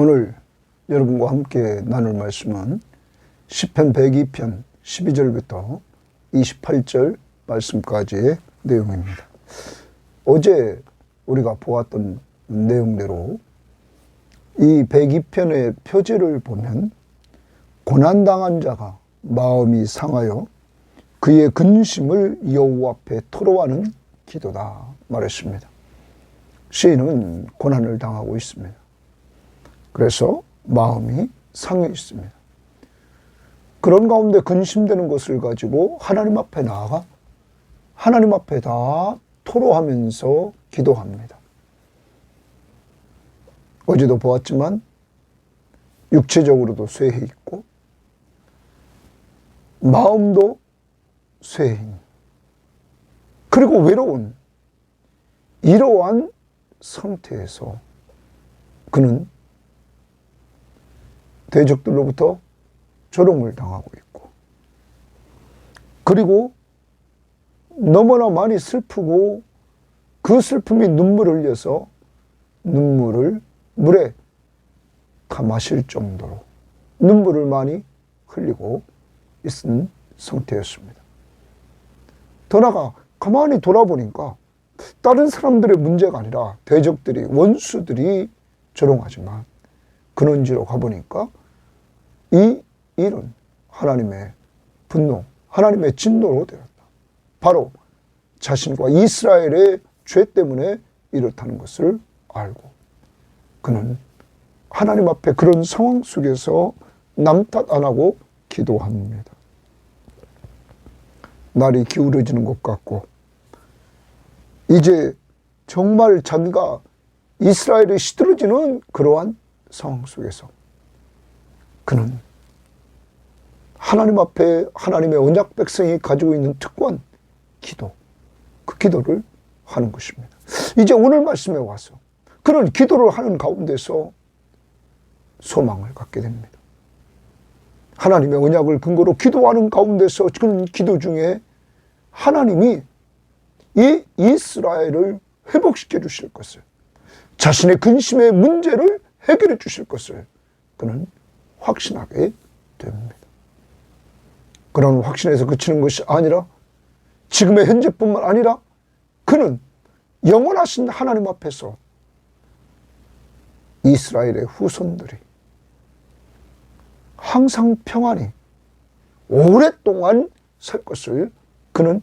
오늘 여러분과 함께 나눌 말씀은 시편 102편 12절부터 28절 말씀까지의 내용입니다. 어제 우리가 보았던 내용대로 이 102편의 표지를 보면 고난당한 자가 마음이 상하여 그의 근심을 여호와 앞에 토로하는 기도다 말했습니다. 시인은 고난을 당하고 있습니다. 그래서 마음이 상해 있습니다. 그런 가운데 근심되는 것을 가지고 하나님 앞에 나아가 하나님 앞에 다 토로하면서 기도합니다. 어제도 보았지만 육체적으로도 쇠해 있고 마음도 쇠해인 그리고 외로운 이러한 상태에서 그는 대적들로부터 조롱을 당하고 있고 그리고 너무나 많이 슬프고 그 슬픔이 눈물을 흘려서 눈물을 물에 다 마실 정도로 눈물을 많이 흘리고 있는 상태였습니다. 더 나아가 가만히 돌아보니까 다른 사람들의 문제가 아니라 대적들이 원수들이 조롱하지만 그는 뒤로 가보니까 이 일은 하나님의 분노, 하나님의 진노로 되었다. 바로 자신과 이스라엘의 죄 때문에 이렇다는 것을 알고 그는 하나님 앞에 그런 상황 속에서 남 탓 안 하고 기도합니다. 날이 기울어지는 것 같고 이제 정말 자기가 이스라엘이 시들어지는 그러한 상황 속에서 그는 하나님 앞에 하나님의 언약 백성이 가지고 있는 특권, 기도, 그 기도를 하는 것입니다. 이제 오늘 말씀에 와서 그런 기도를 하는 가운데서 소망을 갖게 됩니다. 하나님의 언약을 근거로 기도하는 가운데서 그런 기도 중에 하나님이 이 이스라엘을 회복시켜 주실 것을, 자신의 근심의 문제를 해결해 주실 것을 그는 확신하게 됩니다. 그런 확신에서 그치는 것이 아니라 지금의 현재뿐만 아니라 그는 영원하신 하나님 앞에서 이스라엘의 후손들이 항상 평안히 오랫동안 살 것을 그는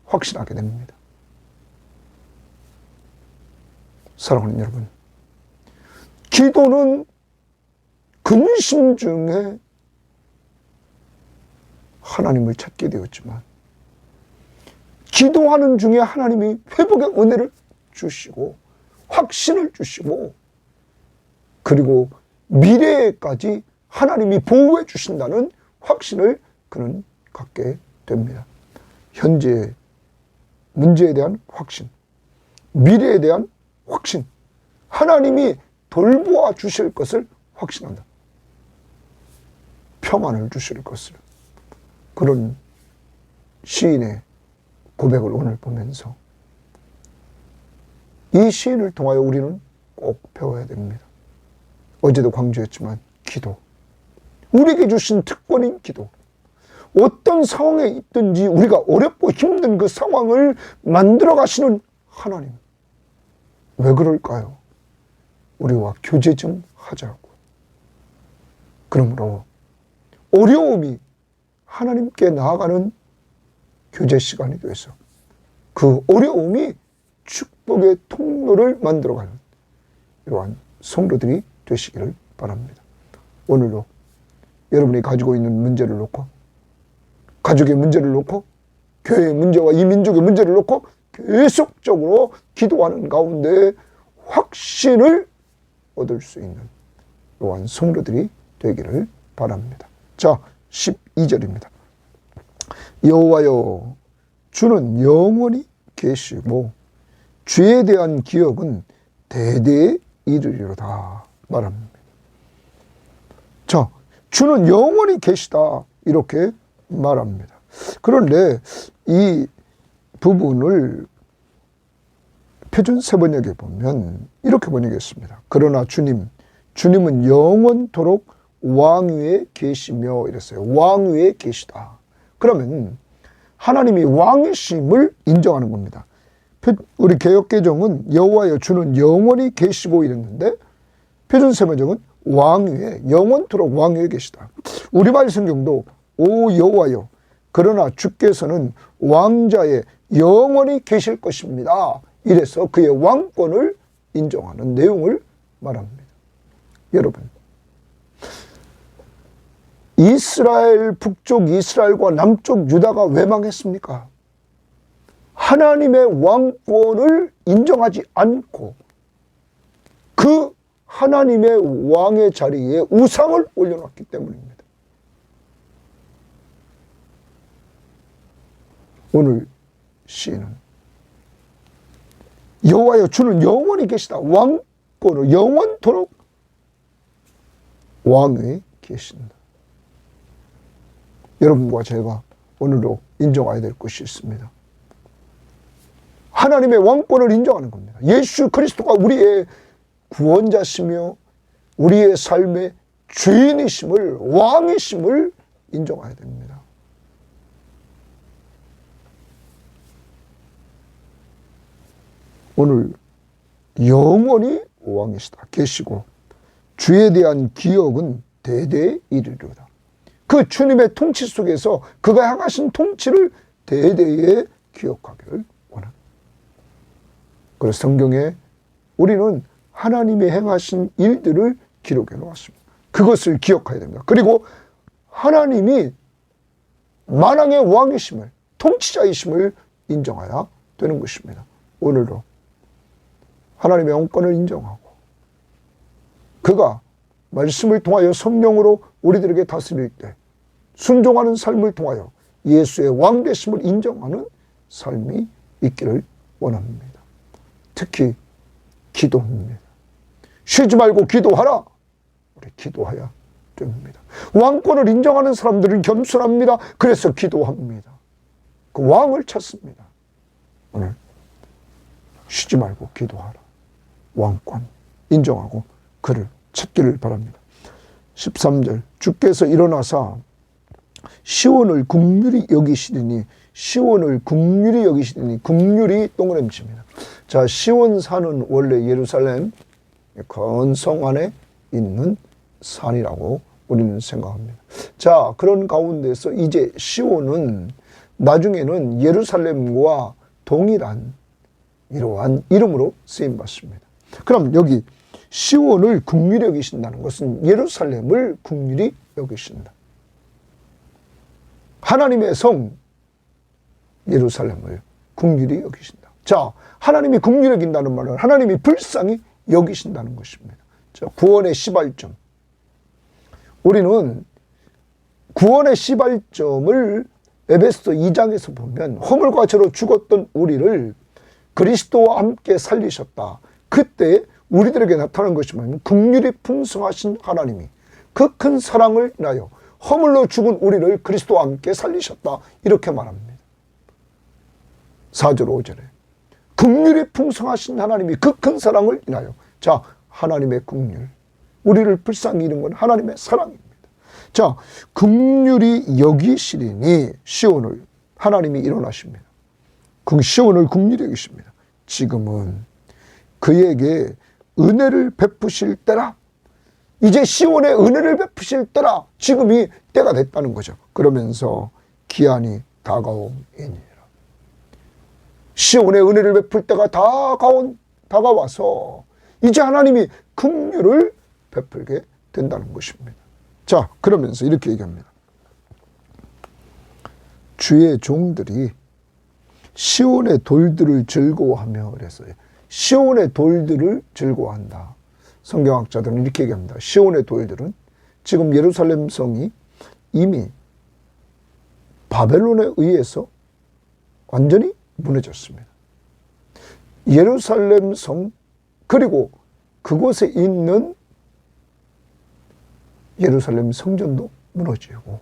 확신하게 됩니다. 사랑하는 여러분, 기도는 근심 중에 하나님을 찾게 되었지만 기도하는 중에 하나님이 회복의 은혜를 주시고 확신을 주시고 그리고 미래에까지 하나님이 보호해 주신다는 확신을 그는 갖게 됩니다. 현재의 문제에 대한 확신, 미래에 대한 확신, 하나님이 돌보아 주실 것을 확신한다. 평안을 주실 것을. 그런 시인의 고백을 오늘 보면서 이 시인을 통하여 우리는 꼭 배워야 됩니다. 어제도 강조했지만 기도, 우리에게 주신 특권인 기도, 어떤 상황에 있든지 우리가 어렵고 힘든 그 상황을 만들어 가시는 하나님, 왜 그럴까요? 우리와 교제 좀 하자고. 그러므로 어려움이 하나님께 나아가는 교제 시간이 돼서 그 어려움이 축복의 통로를 만들어가는 이러한 성도들이 되시기를 바랍니다. 오늘도 여러분이 가지고 있는 문제를 놓고, 가족의 문제를 놓고, 교회의 문제와 이 민족의 문제를 놓고 계속적으로 기도하는 가운데 확신을 얻을 수 있는 이러한 성도들이 되기를 바랍니다. 자, 12절입니다. 여호와여, 주는 영원히 계시고 주에 대한 기억은 대대에 이르리로다 말합니다. 자, 주는 영원히 계시다 이렇게 말합니다. 그런데 이 부분을 표준 세번역에 보면 이렇게 번역했습니다. 그러나 주님 주님은 영원토록 왕위에 계시며 이랬어요. 왕위에 계시다. 그러면 하나님이 왕이심을 인정하는 겁니다. 우리 개역개정은 여호와여 주는 영원히 계시고 이랬는데 표준세번역은 왕위에, 영원토록 왕위에 계시다. 우리말 성경도 오 여호와여 그러나 주께서는 왕자에 영원히 계실 것입니다. 이래서 그의 왕권을 인정하는 내용을 말합니다. 여러분, 이스라엘 북쪽 이스라엘과 남쪽 유다가 왜 망했습니까? 하나님의 왕권을 인정하지 않고 그 하나님의 왕의 자리에 우상을 올려놨기 때문입니다. 오늘 시인은 여호와여 주는 영원히 계시다. 왕권을 영원토록 왕위에 계신다. 여러분과 제가 오늘도 인정해야 될 것이 있습니다. 하나님의 왕권을 인정하는 겁니다. 예수 그리스도가 우리의 구원자시며 우리의 삶의 주인이심을, 왕이심을 인정해야 됩니다. 오늘 영원히 왕이시다 계시고 주에 대한 기억은 대대에 이르리로다. 그 주님의 통치 속에서 그가 행하신 통치를 대대에 기억하기를 원합니다. 그래서 성경에 우리는 하나님이 행하신 일들을 기록해 놓았습니다. 그것을 기억해야 됩니다. 그리고 하나님이 만왕의 왕이심을, 통치자이심을 인정해야 되는 것입니다. 오늘도 하나님의 왕권을 인정하고 그가 말씀을 통하여 성령으로 우리들에게 다스릴 때 순종하는 삶을 통하여 예수의 왕되심을 인정하는 삶이 있기를 원합니다. 특히 기도입니다. 쉬지 말고 기도하라. 우리 기도해야 됩니다. 왕권을 인정하는 사람들은 겸손합니다. 그래서 기도합니다. 그 왕을 찾습니다. 오늘 쉬지 말고 기도하라. 왕권 인정하고 그를 찾기를 바랍니다. 13절 주께서 일어나사 시온을 긍휼히 여기시리니 시온을 긍휼히 여기시리니 긍휼이 동그라미입니다. 자, 시온산은 원래 예루살렘 건성 안에 있는 산이라고 우리는 생각합니다. 자, 그런 가운데서 이제 시온은 나중에는 예루살렘과 동일한 이러한 이름으로 쓰임받습니다. 그럼 여기 시온을 긍휼히 여기신다는 것은 예루살렘을 긍휼히 여기신다. 하나님의 성 예루살렘을 긍휼히 여기신다. 자, 하나님이 긍휼히 여긴다는 말은 하나님이 불쌍히 여기신다는 것입니다. 자, 구원의 시발점. 우리는 구원의 시발점을 에베소서 2장에서 보면 허물과 죄로 죽었던 우리를 그리스도와 함께 살리셨다. 그때 우리들에게 나타난 것이 뭐냐면 긍휼이 풍성하신 하나님이 그 큰 사랑을 인하여 허물로 죽은 우리를 그리스도와 함께 살리셨다. 이렇게 말합니다. 4절 5절에 긍휼이 풍성하신 하나님이 그 큰 사랑을 인하여, 자, 하나님의 긍휼, 우리를 불쌍히 여기는 건 하나님의 사랑입니다. 자, 긍휼히 여기시리니 시온을 하나님이 일어나십니다. 그 시온을 긍휼히 여기십니다. 지금은 그에게 은혜를 베푸실 때라. 이제 시온에 은혜를 베푸실 때라. 지금이 때가 됐다는 거죠. 그러면서 기한이 다가옴이니라. 시온에 은혜를 베풀 때가 다가와서 이제 하나님이 긍휼을 베풀게 된다는 것입니다. 자, 그러면서 이렇게 얘기합니다. 주의 종들이 시온의 돌들을 즐거워하며 그랬어요. 시온의 돌들을 즐거워한다. 성경학자들은 이렇게 얘기합니다. 시온의 돌들은 지금 예루살렘 성이 이미 바벨론에 의해서 완전히 무너졌습니다. 예루살렘 성 그리고 그곳에 있는 예루살렘 성전도 무너지고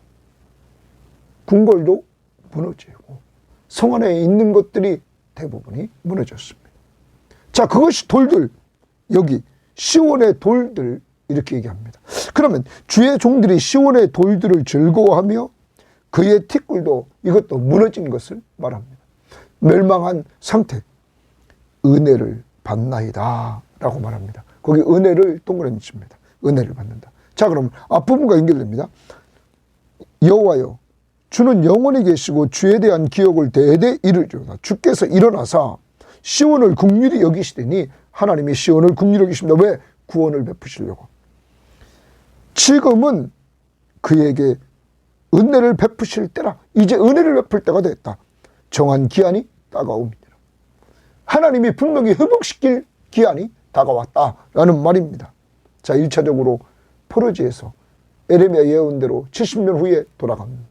궁궐도 무너지고 성 안에 있는 것들이 대부분이 무너졌습니다. 자, 그것이 돌들, 여기 시온의 돌들 이렇게 얘기합니다. 그러면 주의 종들이 시온의 돌들을 즐거워하며 그의 티끌도 이것도 무너진 것을 말합니다. 멸망한 상태, 은혜를 받나이다 라고 말합니다. 거기 은혜를 동그라미 칩니다. 은혜를 받는다. 자, 그럼 앞부분과 연결됩니다. 여호와여, 주는 영원히 계시고 주에 대한 기억을 대대 이루리로다. 주께서 일어나사 시온을 긍휼히 여기시더니, 하나님이 시온을 긍휼히 여기십니다. 왜? 구원을 베푸시려고. 지금은 그에게 은혜를 베푸실 때라. 이제 은혜를 베풀 때가 됐다. 정한 기한이 다가옵니다. 하나님이 분명히 회복시킬 기한이 다가왔다라는 말입니다. 자, 1차적으로 포로지에서 에레미야 예언대로 70년 후에 돌아갑니다.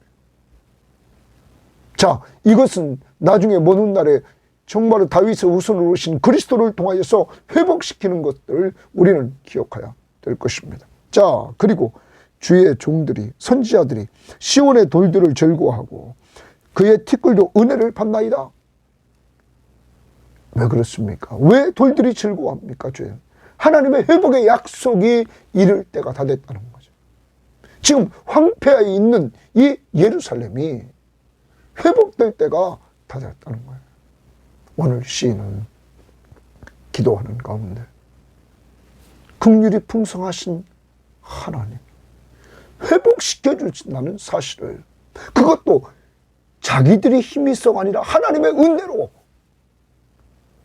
자, 이것은 나중에 먼 훗날에 정말로 다윗의 후손으로 오신 그리스도를 통하여서 회복시키는 것들을 우리는 기억해야 될 것입니다. 자, 그리고 주의 종들이, 선지자들이 시온의 돌들을 즐거워하고 그의 티끌도 은혜를 받나이다. 왜 그렇습니까? 왜 돌들이 즐거워합니까? 주의 하나님의 회복의 약속이 이를 때가 다 됐다는 거죠. 지금 황폐하에 있는 이 예루살렘이 회복될 때가 다 됐다는 거예요. 오늘 시인은 기도하는 가운데 긍휼이 풍성하신 하나님 회복시켜 주신다는 사실을, 그것도 자기들이 힘이 있어가 아니라 하나님의 은혜로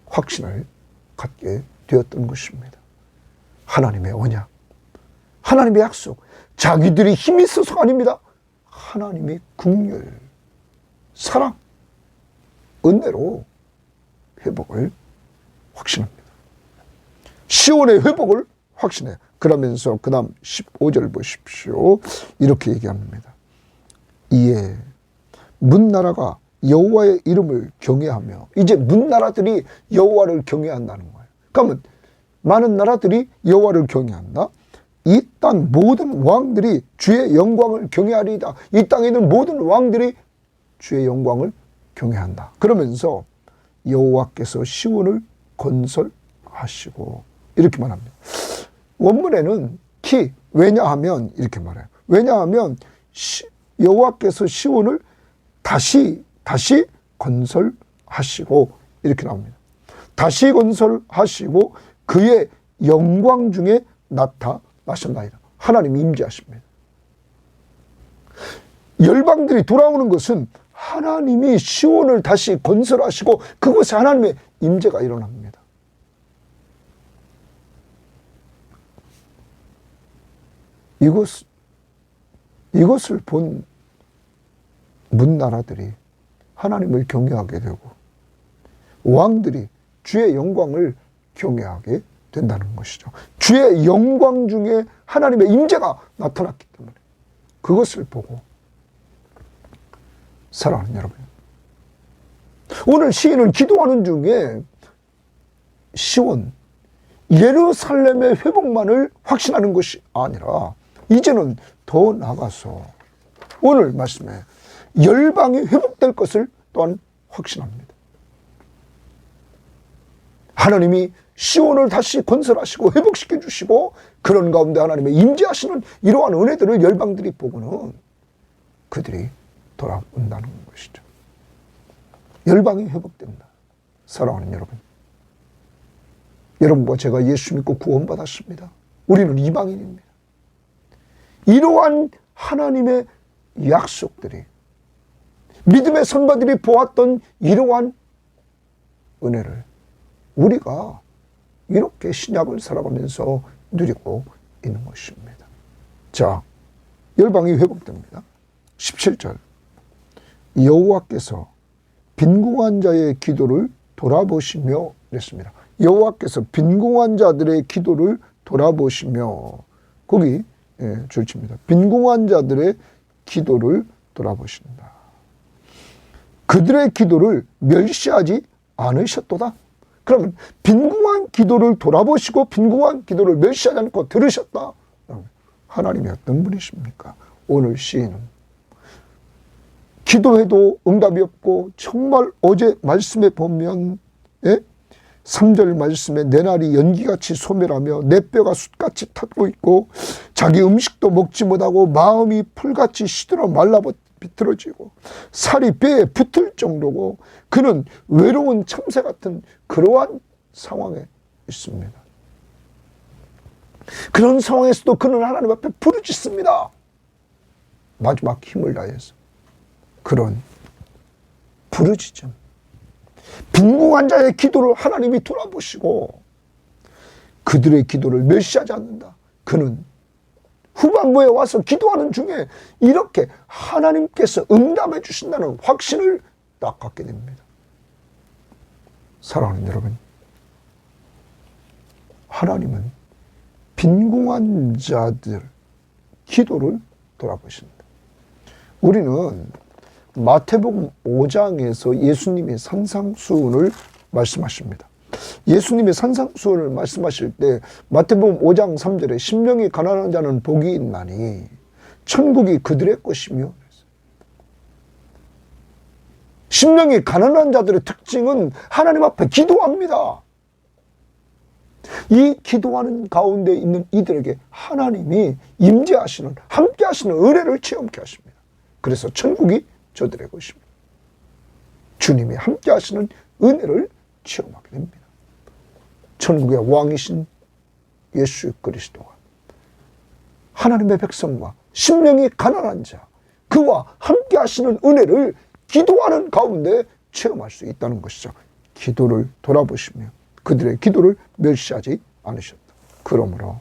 확신을 갖게 되었던 것입니다. 하나님의 언약, 하나님의 약속, 자기들이 힘이 있어서가 아닙니다. 하나님의 긍휼, 사랑, 은혜로 회복을 확신합니다. 시온의 회복을 확신해. 그러면서 그 다음 15절 보십시오. 이렇게 얘기합니다. 이에 문나라가 여호와의 이름을 경외하며, 이제 문나라들이 여호와를 경외한다는 거예요. 그러면 많은 나라들이 여호와를 경외한다. 이 땅 모든 왕들이 주의 영광을 경외하리이다. 이 땅에 있는 모든 왕들이 주의 영광을 경외한다. 그러면서 여호와께서 시온을 건설하시고 이렇게 말합니다. 원문에는 왜냐하면 이렇게 말해요. 왜냐하면 여호와께서 시온을 다시 건설하시고 이렇게 나옵니다. 다시 건설하시고 그의 영광 중에 나타나셨나이다. 하나님이 임재하십니다. 열방들이 돌아오는 것은 하나님이 시온을 다시 건설하시고 그곳에 하나님의 임재가 일어납니다. 이것을 본 문나라들이 하나님을 경외하게 되고 왕들이 주의 영광을 경외하게 된다는 것이죠. 주의 영광 중에 하나님의 임재가 나타났기 때문에 그것을 보고, 사랑하는 여러분, 오늘 시인은 기도하는 중에 시온, 예루살렘의 회복만을 확신하는 것이 아니라 이제는 더 나아가서 오늘 말씀에 열방이 회복될 것을 또한 확신합니다. 하나님이 시온을 다시 건설하시고 회복시켜 주시고 그런 가운데 하나님의 임재하시는 이러한 은혜들을 열방들이 보고는 그들이 돌아온다는 것이죠. 열방이 회복된다. 사랑하는 여러분, 여러분과 제가 예수 믿고 구원받았습니다. 우리는 이방인입니다. 이러한 하나님의 약속들이, 믿음의 선바들이 보았던 이러한 은혜를 우리가 이렇게 신약을 살아가면서 누리고 있는 것입니다. 자, 열방이 회복됩니다. 17절, 여호와께서 빈궁한 자의 기도를 돌아보시며 그랬습니다. 여호와께서 빈궁한 자들의 기도를 돌아보시며, 거기 줄칩니다. 빈궁한 자들의 기도를 돌아보신다. 그들의 기도를 멸시하지 않으셨도다. 그러면 빈궁한 기도를 돌아보시고 빈궁한 기도를 멸시하지 않고 들으셨다. 하나님이 어떤 분이십니까? 오늘 시인은 기도해도 응답이 없고, 정말 어제 말씀에 보면 3절 말씀에 내 날이 연기같이 소멸하며 내 뼈가 숯같이 타고 있고 자기 음식도 먹지 못하고 마음이 풀같이 시들어 말라 비틀어지고 살이 뼈에 붙을 정도고 그는 외로운 참새 같은 그러한 상황에 있습니다. 그런 상황에서도 그는 하나님 앞에 부르짖습니다. 마지막 힘을 다해서 그런 부르짖음, 빈궁한 자의 기도를 하나님이 돌아보시고 그들의 기도를 멸시하지 않는다. 그는 후반부에 와서 기도하는 중에 이렇게 하나님께서 응답해 주신다는 확신을 딱 갖게 됩니다. 사랑하는 여러분, 하나님은 빈궁한 자들 기도를 돌아보신다. 우리는 마태복음 5장에서 예수님의 산상수훈을 말씀하십니다. 예수님의 산상수훈을 말씀하실 때 마태복음 5장 3절에 심령이 가난한 자는 복이 있나니 천국이 그들의 것이며, 심령이 가난한 자들의 특징은 하나님 앞에 기도합니다. 이 기도하는 가운데 있는 이들에게 하나님이 임재하시는, 함께 하시는 은혜를 체험케 하십니다. 그래서 천국이 저들의 것입니다. 주님이 함께 하시는 은혜를 체험하게 됩니다. 천국의 왕이신 예수 그리스도가 하나님의 백성과 심령이 가난한 자, 그와 함께 하시는 은혜를 기도하는 가운데 체험할 수 있다는 것이죠. 기도를 돌아보시며 그들의 기도를 멸시하지 않으셨다. 그러므로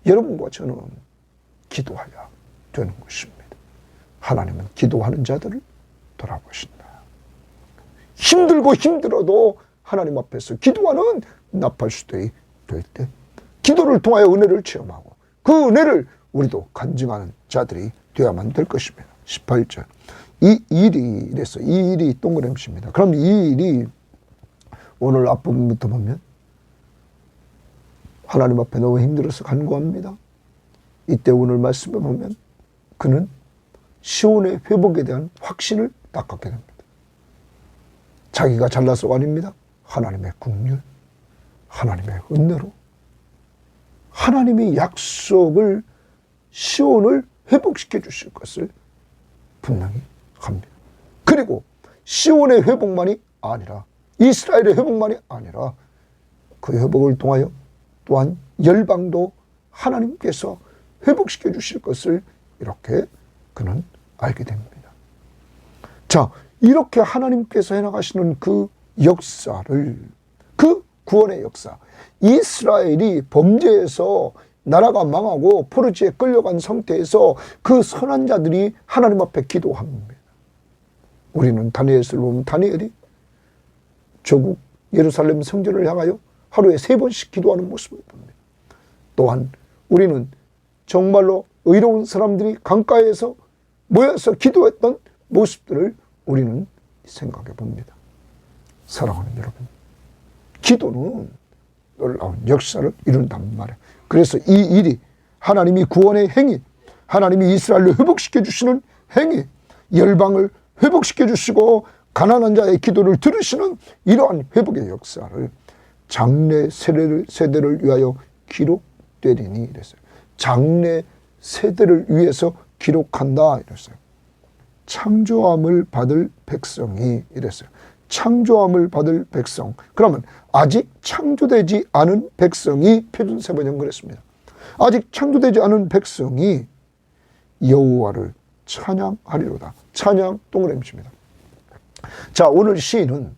여러분과 저는 기도해야 되는 것입니다. 하나님은 기도하는 자들을 돌아보신다. 힘들고 힘들어도 하나님 앞에서 기도하는 나팔수들이 될 때 기도를 통하여 은혜를 체험하고 그 은혜를 우리도 간증하는 자들이 되어야만 될 것입니다. 18절. 이 일이 이래서 이 일이 동그라미입니다. 그럼 이 일이 오늘 앞부분부터 보면 하나님 앞에 너무 힘들어서 간구합니다. 이때 오늘 말씀에 보면 그는 시온의 회복에 대한 확신을 딱 갖게 됩니다. 자기가 잘나서가 아닙니다. 하나님의 긍휼, 하나님의 은혜로 하나님이 약속을 시온을 회복시켜 주실 것을 분명히 합니다. 그리고 시온의 회복만이 아니라 이스라엘의 회복만이 아니라 그 회복을 통하여 또한 열방도 하나님께서 회복시켜 주실 것을 이렇게 그는 알게 됩니다. 자, 이렇게 하나님께서 해나가시는 그 역사를, 그 구원의 역사, 이스라엘이 범죄해서 나라가 망하고 포로지에 끌려간 상태에서 그 선한 자들이 하나님 앞에 기도합니다. 우리는 다니엘서를 보면 다니엘이 조국 예루살렘 성전을 향하여 하루에 3번씩 기도하는 모습을 봅니다. 또한 우리는 정말로 의로운 사람들이 강가에서 모여서 기도했던 모습들을 우리는 생각해 봅니다. 사랑하는 여러분, 기도는 놀라운 역사를 이룬단 말이에요. 그래서 이 일이 하나님이 구원의 행위, 하나님이 이스라엘을 회복시켜 주시는 행위, 열방을 회복시켜 주시고 가난한 자의 기도를 들으시는 이러한 회복의 역사를 장래 세대를 위하여 기록되리니 이랬어요. 장래 세대를 위해서 기록한다 이랬어요. 창조함을 받을 백성이 이랬어요. 창조함을 받을 백성. 그러면 아직 창조되지 않은 백성이 표준세번역 그랬습니다. 아직 창조되지 않은 백성이 여호와를 찬양하리로다. 찬양 동그라미입니다. 자, 오늘 시인은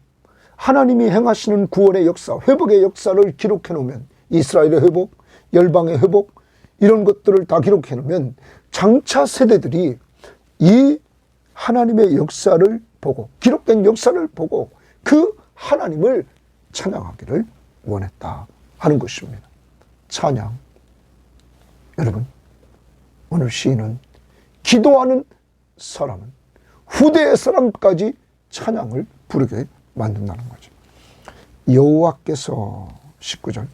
하나님이 행하시는 구원의 역사, 회복의 역사를 기록해 놓으면 이스라엘의 회복, 열방의 회복 이런 것들을 다 기록해 놓으면 장차 세대들이 이 하나님의 역사를 보고 기록된 역사를 보고 그 하나님을 찬양하기를 원했다 하는 것입니다. 찬양. 여러분, 오늘 시인은 기도하는 사람은 후대의 사람까지 찬양을 부르게 만든다는 거죠. 여호와께서 19절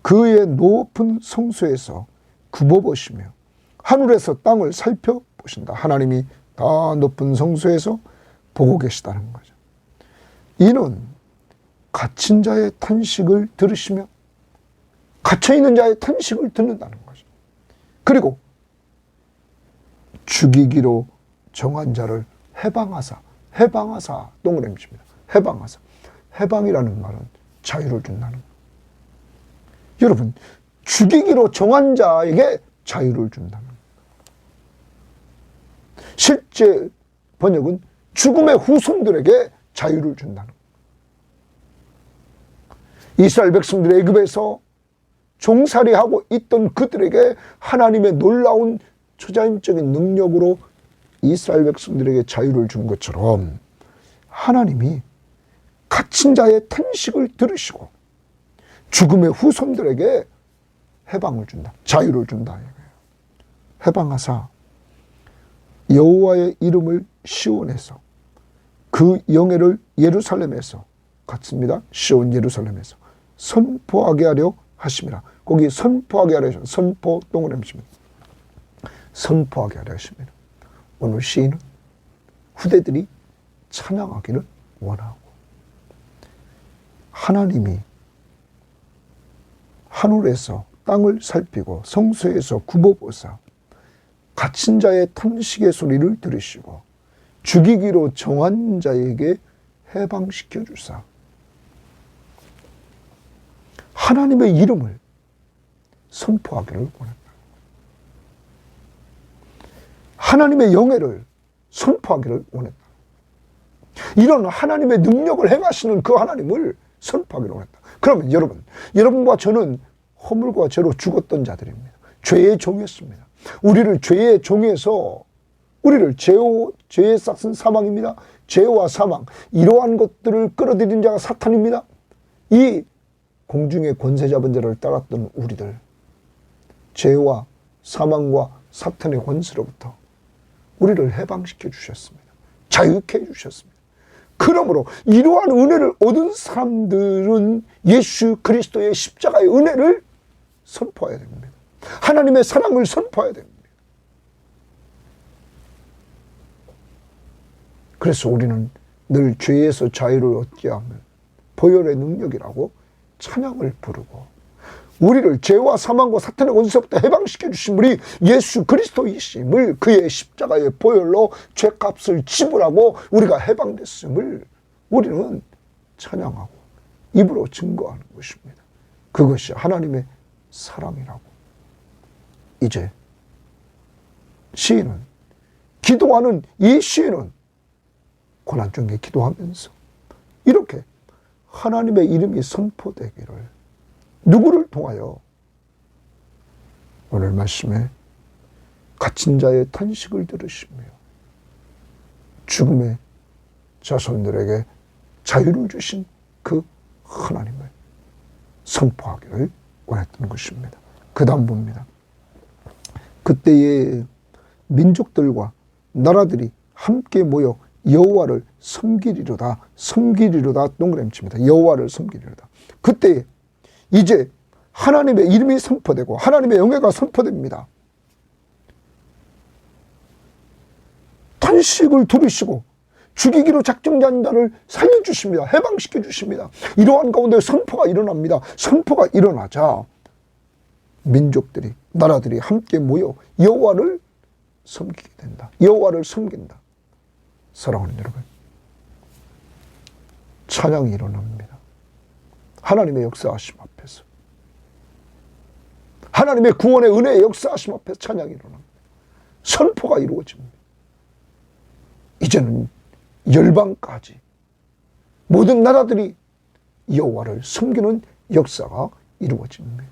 그의 높은 성소에서 굽어보시며 하늘에서 땅을 살펴보신다. 하나님이 다 높은 성소에서 보고 계시다는 거죠. 이는 갇힌 자의 탄식을 들으시며 갇혀있는 자의 탄식을 듣는다는 거죠. 그리고 죽이기로 정한 자를 해방하사 동그라미입니다. 해방하사. 해방이라는 말은 자유를 준다는 거예요. 여러분, 죽이기로 정한 자에게 자유를 준다는 거예요. 실제 번역은 죽음의 후손들에게 자유를 준다는 거예요. 이스라엘 백성들의 애굽에서 종살이하고 있던 그들에게 하나님의 놀라운 초자연적인 능력으로 이스라엘 백성들에게 자유를 준 것처럼 하나님이 갇힌 자의 탄식을 들으시고 죽음의 후손들에게 해방을 준다. 자유를 준다. 해방하사 여호와의 이름을 시온에서 그 영예를 예루살렘에서 같습니다. 시온 예루살렘에서 선포하게 하려 하심이라. 거기 선포하게 하려 하십니다. 선포 동그라미입니다. 선포하게 하려 하십니다. 오늘 시인은 후대들이 찬양하기를 원하고 하나님이 하늘에서 땅을 살피고 성소에서 굽어보사 갇힌 자의 탄식의 소리를 들으시고 죽이기로 정한 자에게 해방시켜 주사 하나님의 이름을 선포하기를 원한다. 하나님의 영예를 선포하기를 원했다. 이런 하나님의 능력을 행하시는 그 하나님을 선포하기를 원했다. 그러면 여러분과 저는 허물과 죄로 죽었던 자들입니다. 죄의 종이었습니다. 우리를 죄의 종에서 우리를 죄의 싹은 사망입니다. 죄와 사망, 이러한 것들을 끌어들인 자가 사탄입니다. 이 공중의 권세 잡은 자를 따랐던 우리들, 죄와 사망과 사탄의 권세로부터 우리를 해방시켜 주셨습니다. 자유케 해 주셨습니다. 그러므로 이러한 은혜를 얻은 사람들은 예수 그리스도의 십자가의 은혜를 선포해야 됩니다. 하나님의 사랑을 선포해야 됩니다. 그래서 우리는 늘 죄에서 자유를 얻게 하면 보혈의 능력이라고 찬양을 부르고 우리를 죄와 사망과 사탄의 권세부터 해방시켜 주신 분이 예수 그리스도이심을 그의 십자가의 보혈로 죄값을 지불하고 우리가 해방됐음을 우리는 찬양하고 입으로 증거하는 것입니다. 그것이 하나님의 사랑이라고. 이제 시인은 기도하는 이 시인은 고난 중에 기도하면서 이렇게 하나님의 이름이 선포되기를 누구를 통하여? 오늘 말씀에 갇힌 자의 탄식을 들으시며 죽음의 자손들에게 자유를 주신 그 하나님을 선포하기를 원했던 것입니다. 그 다음 봅니다. 그때의 민족들과 나라들이 함께 모여 여호와를 섬기리로다 동그라미칩니다. 여호와를 섬기리로다. 그때 이제 하나님의 이름이 선포되고 하나님의 영예가 선포됩니다. 탄식을 들으시고 죽이기로 작정한 자를 살려주십니다. 해방시켜 주십니다. 이러한 가운데 선포가 일어납니다. 선포가 일어나자 민족들이 나라들이 함께 모여 여호와를 섬기게 된다. 여호와를 섬긴다. 사랑하는 여러분, 찬양이 일어납니다. 하나님의 역사하심 앞에서, 하나님의 구원의 은혜의 역사하심 앞에서 찬양이 일어납니다. 선포가 이루어집니다. 이제는 열방까지 모든 나라들이 여호와를 섬기는 역사가 이루어집니다.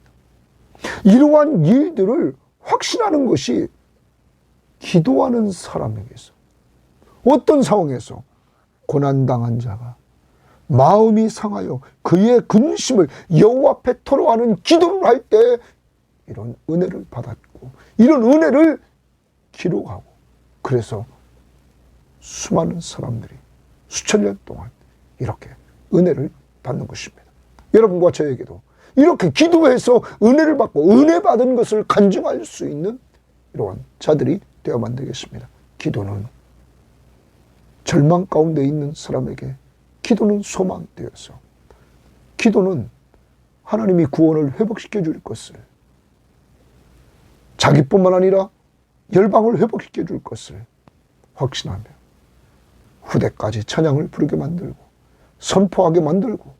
이러한 일들을 확신하는 것이 기도하는 사람에게서, 어떤 상황에서 고난당한 자가 마음이 상하여 그의 근심을 여호와 앞에 토로하는 기도를 할 때 이런 은혜를 받았고 이런 은혜를 기록하고, 그래서 수많은 사람들이 수천 년 동안 이렇게 은혜를 받는 것입니다. 여러분과 저에게도 이렇게 기도해서 은혜를 받고 은혜 받은 것을 간증할 수 있는 이러한 자들이 되어만 되겠습니다. 기도는 절망 가운데 있는 사람에게 기도는 소망이 되어서 기도는 하나님이 구원을 회복시켜 줄 것을, 자기뿐만 아니라 열방을 회복시켜 줄 것을 확신하며 후대까지 찬양을 부르게 만들고 선포하게 만들고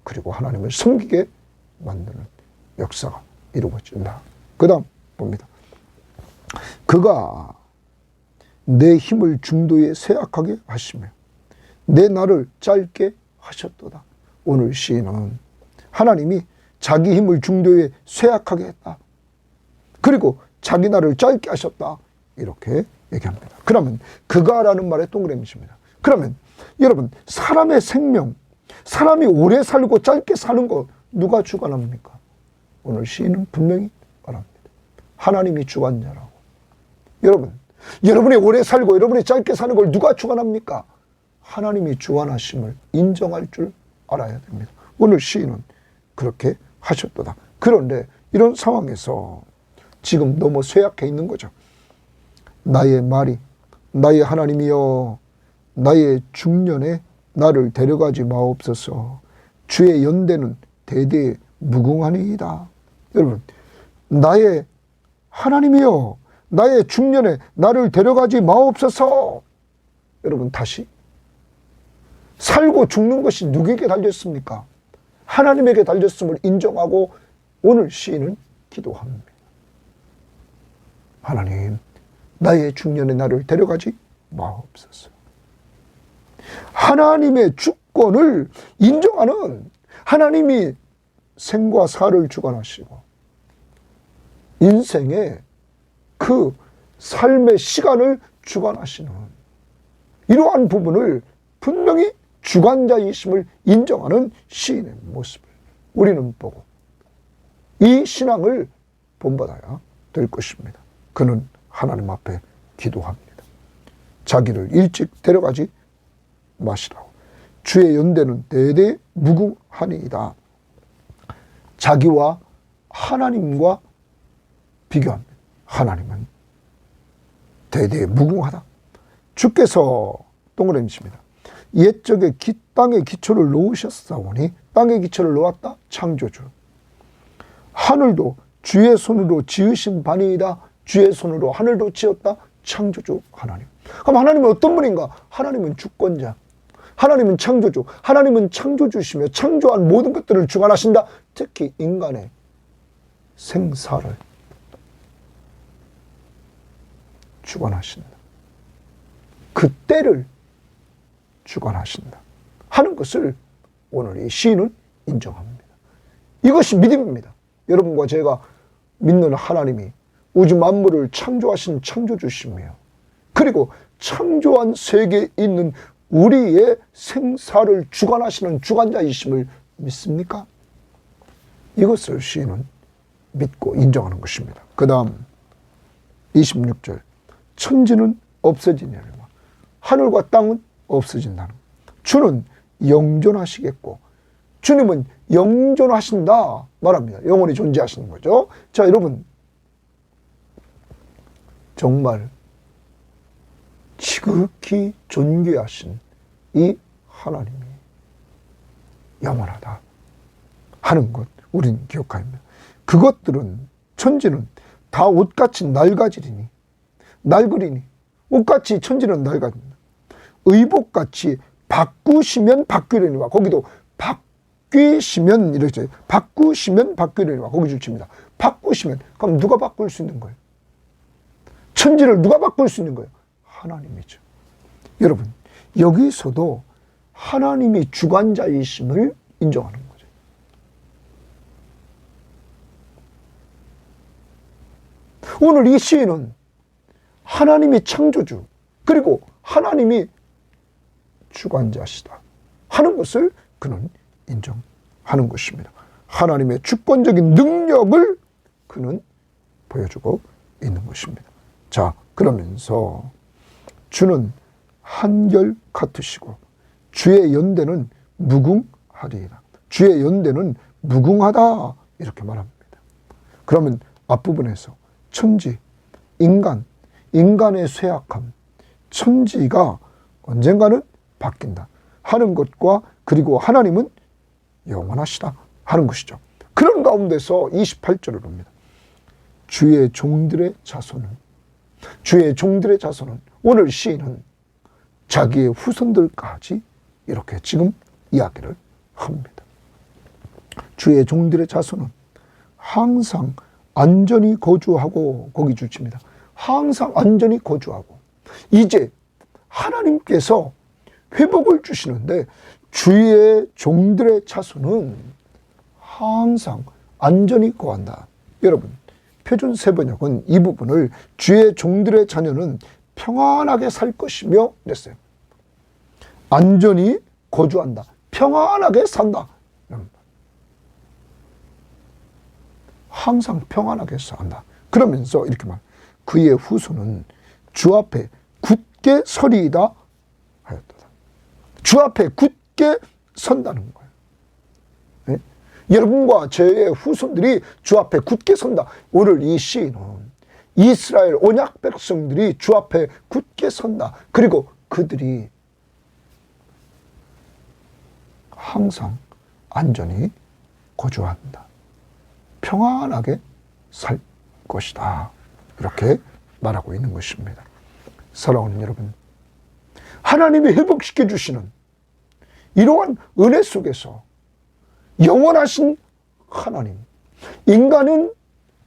그리고 하나님을 섬기게 만드는 역사가 이루어진다. 그 다음 봅니다. 그가 내 힘을 중도에 쇠약하게 하시며 내 날을 짧게 하셨도다. 오늘 시인은 하나님이 자기 힘을 중도에 쇠약하게 했다. 그리고 자기 날을 짧게 하셨다. 이렇게 얘기합니다. 그러면 그가라는 말의 동그라미입니다. 그러면 여러분, 사람의 생명, 사람이 오래 살고 짧게 사는 거 누가 주관합니까? 오늘 시인은 분명히 말합니다. 하나님이 주관자라고. 여러분, 여러분이 오래 살고 여러분이 짧게 사는 걸 누가 주관합니까? 하나님이 주관하심을 인정할 줄 알아야 됩니다. 오늘 시인은 그렇게 하셨도다. 그런데 이런 상황에서 지금 너무 쇠약해 있는 거죠. 나의 말이, 나의 하나님이여, 나의 중년에 나를 데려가지 마옵소서. 주의 연대는 대대 무궁하니이다. 여러분, 나의 하나님이여, 나의 중년에 나를 데려가지 마옵소서. 여러분, 다시 살고 죽는 것이 누구에게 달렸습니까? 하나님에게 달렸음을 인정하고 오늘 시인은 기도합니다. 하나님, 나의 중년에 나를 데려가지 마옵소서. 하나님의 주권을 인정하는, 하나님이 생과 사를 주관하시고 인생의 그 삶의 시간을 주관하시는 이러한 부분을 분명히 주관자이심을 인정하는 시인의 모습을 우리는 보고 이 신앙을 본받아야 될 것입니다. 그는 하나님 앞에 기도합니다. 자기를 일찍 데려가지 마시라고. 주의 연대는 대대 무궁하니이다. 자기와 하나님과 비교합니다. 하나님은 대대 무궁하다. 주께서 동그라미입니다. 옛적에 땅의 기초를 놓으셨사오니, 땅의 기초를 놓았다. 창조주. 하늘도 주의 손으로 지으신 바니이다. 주의 손으로 하늘도 지었다. 창조주 하나님. 그럼 하나님은 어떤 분인가? 하나님은 주권자, 하나님은 창조주, 하나님은 창조주시며 창조한 모든 것들을 주관하신다. 특히 인간의 생사를 주관하신다. 그 때를 주관하신다 하는 것을 오늘 이 시인은 인정합니다. 이것이 믿음입니다. 여러분과 제가 믿는 하나님이 우주 만물을 창조하신 창조주시며 그리고 창조한 세계에 있는 우리의 생사를 주관하시는 주관자이심을 믿습니까? 이것을 시인은 믿고 인정하는 것입니다. 그 다음 26절, 천지는 없어지냐니와 하늘과 땅은 없어진다는, 주는 영존하시겠고, 주님은 영존하신다 말합니다. 영원히 존재하시는 거죠. 자, 여러분, 정말 지극히 존귀하신 이 하나님이 영원하다 하는 것 우리는 기억해야 합니다. 그것들은, 천지는 다 옷같이 낡아지리니, 낡으리니, 옷같이 천지는 낡아집니다. 의복같이 바꾸시면 바뀌려니와, 거기도 바뀌시면 이렇게 바꾸시면 바뀌려니와, 거기 줄칩니다. 바꾸시면, 그럼 누가 바꿀 수 있는 거예요? 천지를 누가 바꿀 수 있는 거예요? 하나님이죠. 여러분, 여기서도 하나님이 주관자이심을 인정하는 거죠. 오늘 이 시인은 하나님이 창조주, 그리고 하나님이 주관자시다 하는 것을 그는 인정하는 것입니다. 하나님의 주권적인 능력을 그는 보여주고 있는 것입니다. 자, 그러면서 주는 한결 같으시고 주의 연대는 무궁하리이다. 주의 연대는 무궁하다 이렇게 말합니다. 그러면 앞부분에서 천지, 인간의 쇠약함, 천지가 언젠가는 바뀐다 하는 것과, 그리고 하나님은 영원하시다 하는 것이죠. 그런 가운데서 28절을 봅니다. 주의 종들의 자손은 오늘 시인은 자기의 후손들까지 이렇게 지금 이야기를 합니다. 주의 종들의 자손은 항상 안전히 거주하고, 거기 주칩니다. 항상 안전히 거주하고, 이제 하나님께서 회복을 주시는데 주의 종들의 자손은 항상 안전히 거한다. 여러분, 표준 세번역은 이 부분을 주의 종들의 자녀는 평안하게 살 것이며 그랬어요. 안전히 거주한다. 평안하게 산다. 항상 평안하게 산다. 그러면서 이렇게 말, 그의 후손은 주 앞에 굳게 서리이다 하였도다. 주 앞에 굳게 선다는 거예요. 네? 여러분과 저의 후손들이 주 앞에 굳게 선다. 오늘 이 시인은 이스라엘 언약 백성들이 주 앞에 굳게 선다. 그리고 그들이 항상 안전히 거주한다. 평안하게 살 것이다. 이렇게 말하고 있는 것입니다. 사랑하는 여러분, 하나님이 회복시켜 주시는 이러한 은혜 속에서 영원하신 하나님, 인간은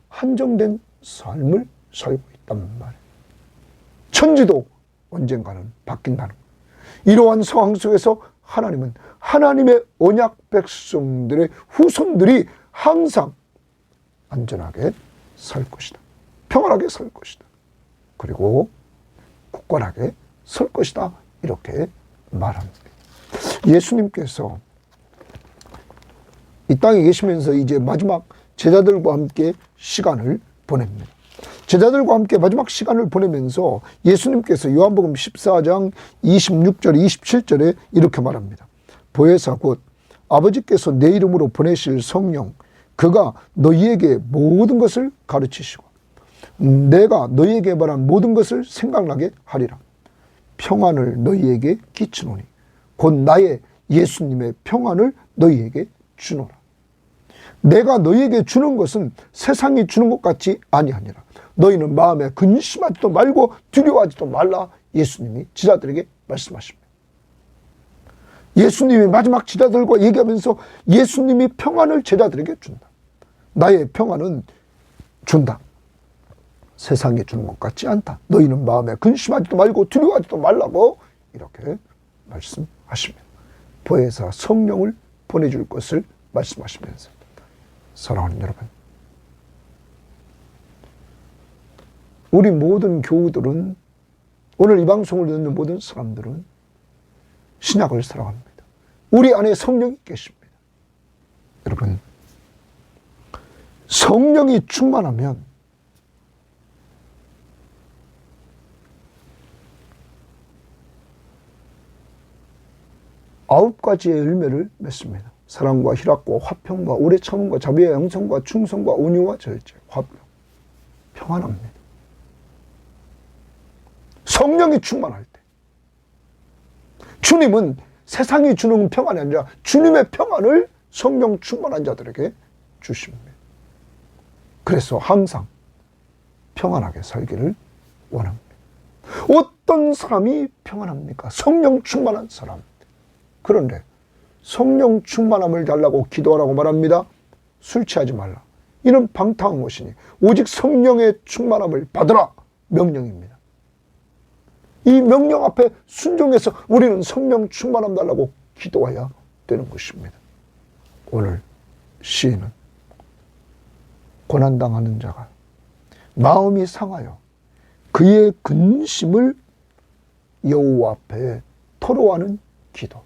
한정된 삶을 살고 있단 말이에요. 천지도 언젠가는 바뀐다는 거예요. 이러한 상황 속에서 하나님은 하나님의 언약 백성들의 후손들이 항상 안전하게 살 것이다. 평안하게 살 것이다. 그리고 굳건하게 설 것이다. 이렇게 말합니다. 예수님께서 이 땅에 계시면서 이제 마지막 제자들과 함께 시간을 보냅니다. 제자들과 함께 마지막 시간을 보내면서 예수님께서 요한복음 14장 26절 27절에 이렇게 말합니다. 보혜사 곧 아버지께서 내 이름으로 보내실 성령, 그가 너희에게 모든 것을 가르치시고 내가 너희에게 말한 모든 것을 생각나게 하리라. 평안을 너희에게 끼치노니 곧 나의 예수님의 평안을 너희에게 주노라. 내가 너희에게 주는 것은 세상이 주는 것 같지 아니하니라. 너희는 마음에 근심하지도 말고 두려워하지도 말라. 예수님이 제자들에게 말씀하십니다. 예수님이 마지막 제자들과 얘기하면서 예수님이 평안을 제자들에게 준다. 나의 평안은 준다. 세상에 주는 것 같지 않다. 너희는 마음에 근심하지도 말고 두려워하지도 말라고 이렇게 말씀하십니다. 보혜사 성령을 보내줄 것을 말씀하시면서, 사랑하는 여러분, 우리 모든 교우들은, 오늘 이 방송을 듣는 모든 사람들은 신약을 사랑합니다. 우리 안에 성령이 계십니다. 여러분, 성령이 충만하면 아홉 가지의 열매를 맺습니다. 사랑과 희락과 화평과 오래 참음과 자비와 양성과 충성과 온유와 절제, 화평, 평안합니다. 성령이 충만할 때, 주님은 세상이 주는 평안이 아니라 주님의 평안을 성령 충만한 자들에게 주십니다. 그래서 항상 평안하게 살기를 원합니다. 어떤 사람이 평안합니까? 성령 충만한 사람. 그런데 성령 충만함을 달라고 기도하라고 말합니다. 술 취하지 말라. 이는 방탕한 것이니 오직 성령의 충만함을 받으라. 명령입니다. 이 명령 앞에 순종해서 우리는 성령 충만함 달라고 기도해야 되는 것입니다. 오늘 시인은 고난당하는 자가 마음이 상하여 그의 근심을 여호와 앞에 토로하는 기도,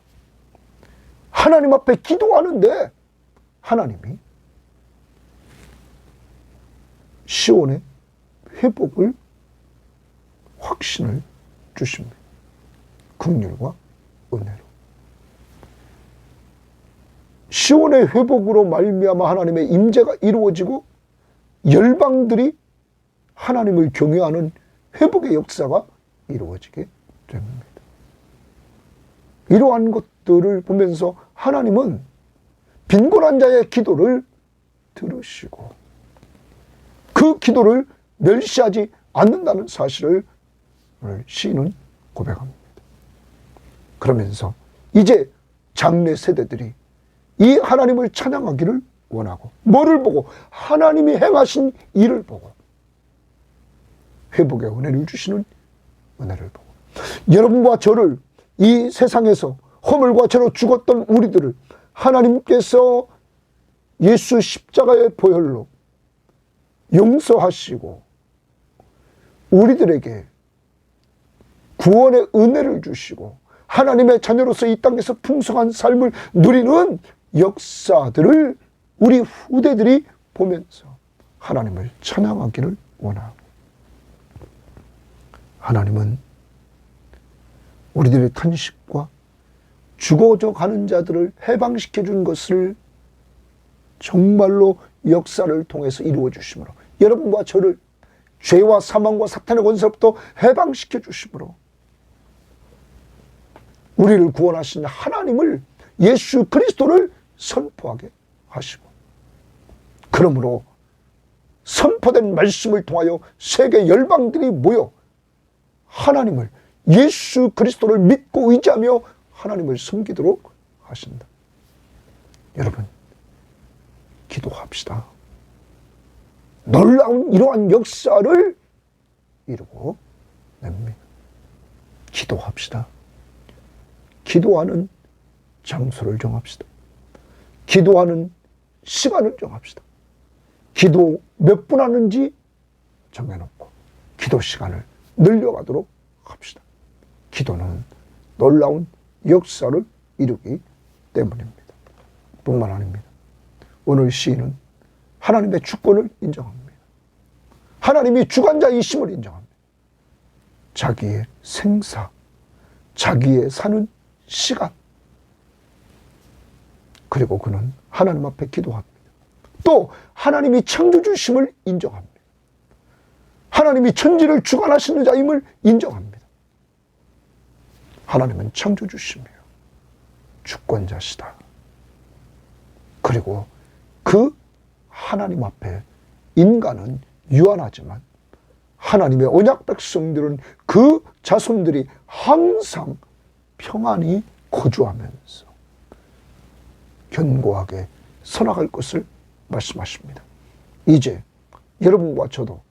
하나님 앞에 기도하는데 하나님이 시온의 회복을, 확신을 주십니다. 긍휼과 은혜로. 시온의 회복으로 말미암아 하나님의 임재가 이루어지고 열방들이 하나님을 경외하는 회복의 역사가 이루어지게 됩니다. 이러한 것들을 보면서 하나님은 빈곤한 자의 기도를 들으시고 그 기도를 멸시하지 않는다는 사실을 오늘 시인은 고백합니다. 그러면서 이제 장래 세대들이 이 하나님을 찬양하기를 원하고, 뭐를 보고? 하나님이 행하신 일을 보고, 회복의 은혜를 주시는 은혜를 보고, 여러분과 저를 이 세상에서 허물과 죄로 죽었던 우리들을 하나님께서 예수 십자가의 보혈로 용서하시고 우리들에게 구원의 은혜를 주시고 하나님의 자녀로서 이 땅에서 풍성한 삶을 누리는 역사들을 우리 후대들이 보면서 하나님을 찬양하기를 원하고, 하나님은 우리들의 탄식과 죽어져 가는 자들을 해방시켜 준 것을 정말로 역사를 통해서 이루어 주심으로, 여러분과 저를 죄와 사망과 사탄의 권세로부터 해방시켜 주심으로 우리를 구원하신 하나님을, 예수 그리스도를 선포하게 하시고, 그러므로 선포된 말씀을 통하여 세계 열방들이 모여 하나님을, 예수 그리스도를 믿고 의지하며 하나님을 섬기도록 하신다. 여러분, 기도합시다. 놀라운 이러한 역사를 이루고 냅니다. 기도합시다. 기도하는 장소를 정합시다. 기도하는 시간을 정합시다. 기도 몇 분 하는지 정해놓고 기도 시간을 늘려가도록 합시다. 기도는 놀라운 역사를 이루기 때문입니다. 뿐만 아닙니다. 오늘 시인은 하나님의 주권을 인정합니다. 하나님이 주관자이심을 인정합니다. 자기의 생사, 자기의 사는 시간, 그리고 그는 하나님 앞에 기도합니다. 또 하나님이 창조주심을 인정합니다. 하나님이 천지를 주관하시는 자임을 인정합니다. 하나님은 창조주시며 주권자시다. 그리고 그 하나님 앞에 인간은 유한하지만 하나님의 언약 백성들은, 그 자손들이 항상 평안히 거주하면서 견고하게 살아갈 것을 말씀하십니다. 이제 여러분과 저도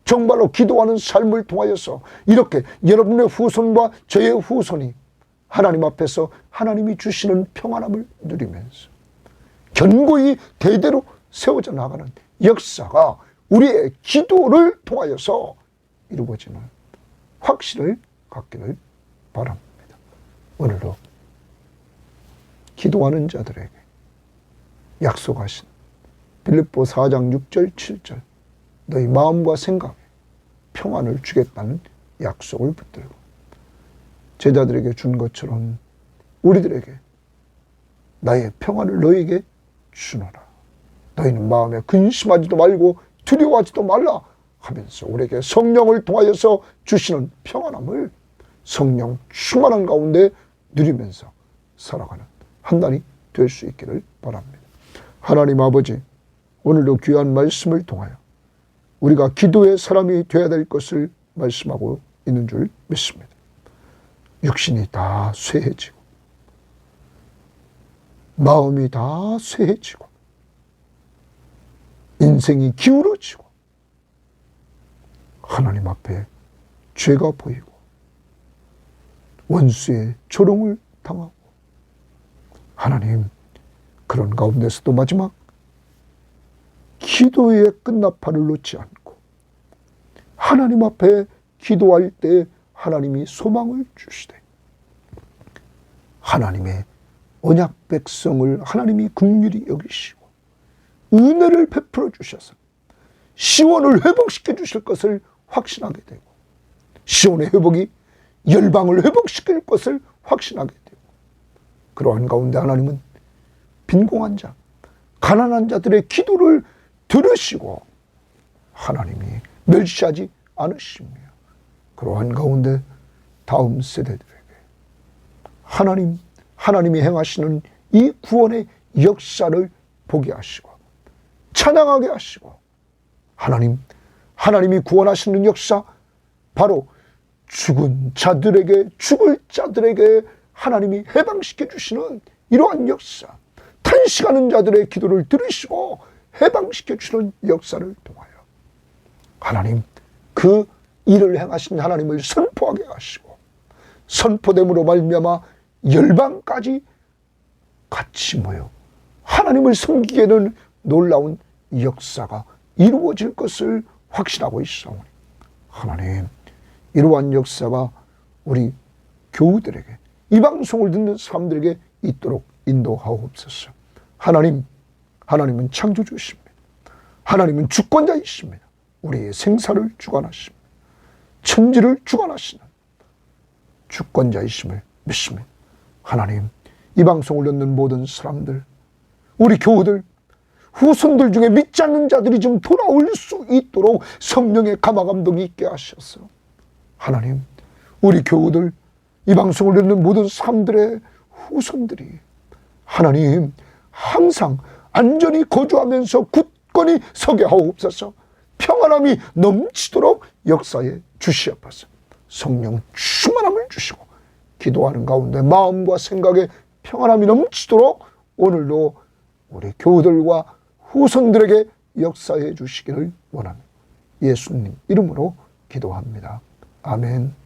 정말로 기도하는 삶을 통하여서 이렇게 여러분의 후손과 저의 후손이 하나님 앞에서 하나님이 주시는 평안함을 누리면서 견고히 대대로 세워져 나가는 역사가 우리의 기도를 통하여서 이루어지는 확신을 갖기를 바랍니다. 오늘도 기도하는 자들에게 약속하신 빌립보 4장 6절 7절 너희 마음과 생각에 평안을 주겠다는 약속을 붙들고 제자들에게 준 것처럼 우리들에게 나의 평안을 너희에게 주노라. 너희는 마음에 근심하지도 말고 두려워하지도 말라 하면서 우리에게 성령을 통하여서 주시는 평안함을 성령 충만한 가운데 누리면서 살아가는 한 날이 될 수 있기를 바랍니다. 하나님 아버지, 오늘도 귀한 말씀을 통하여 우리가 기도의 사람이 되어야 될 것을 말씀하고 있는 줄 믿습니다. 육신이 다 쇠해지고 마음이 다 쇠해지고 인생이 기울어지고 하나님 앞에 죄가 보이고 원수의 조롱을 당하고, 하나님 그런 가운데서도 마지막 기도의 끝나팔을 놓지 않고 하나님 앞에 기도할 때 하나님이 소망을 주시되 하나님의 언약 백성을 하나님이 긍휼히 여기시고 은혜를 베풀어 주셔서 시온을 회복시켜 주실 것을 확신하게 되고, 시온의 회복이 열방을 회복시킬 것을 확신하게 되고, 그러한 가운데 하나님은 빈곤한 자, 가난한 자들의 기도를 들으시고 하나님이 멸시하지 않으시며, 그러한 가운데 다음 세대들에게 하나님이 행하시는 이 구원의 역사를 보게 하시고 찬양하게 하시고 하나님이 구원하시는 역사, 바로 죽은 자들에게, 죽을 자들에게 하나님이 해방시켜 주시는 이러한 역사, 탄식하는 자들의 기도를 들으시고 해방시켜 주시는 역사를 통하여 하나님, 그 일을 행하신 하나님을 선포하게 하시고 선포됨으로 말미암아 열방까지 같이 모여 하나님을 섬기게는 놀라운 역사가 이루어질 것을 확신하고 있사오니 하나님, 이러한 역사가 우리 교우들에게, 이 방송을 듣는 사람들에게 있도록 인도하옵소서. 하나님은 창조주십니다. 하나님은 주권자이십니다. 우리의 생사를 주관하십니다. 천지를 주관하시는 주권자이심을 믿습니다. 하나님, 이 방송을 듣는 모든 사람들, 우리 교우들, 후손들 중에 믿지 않는 자들이 좀 돌아올 수 있도록 성령의 감화감동이 있게 하셔서 하나님, 우리 교우들, 이 방송을 듣는 모든 사람들의 후손들이 하나님 항상 안전히 거주하면서 굳건히 서게 하옵소서. 평안함이 넘치도록 역사에 주시옵소서. 성령 충만함을 주시고 기도하는 가운데 마음과 생각에 평안함이 넘치도록 오늘도 우리 교우들과 후손들에게 역사해 주시기를 원합니다. 예수님 이름으로 기도합니다. 아멘.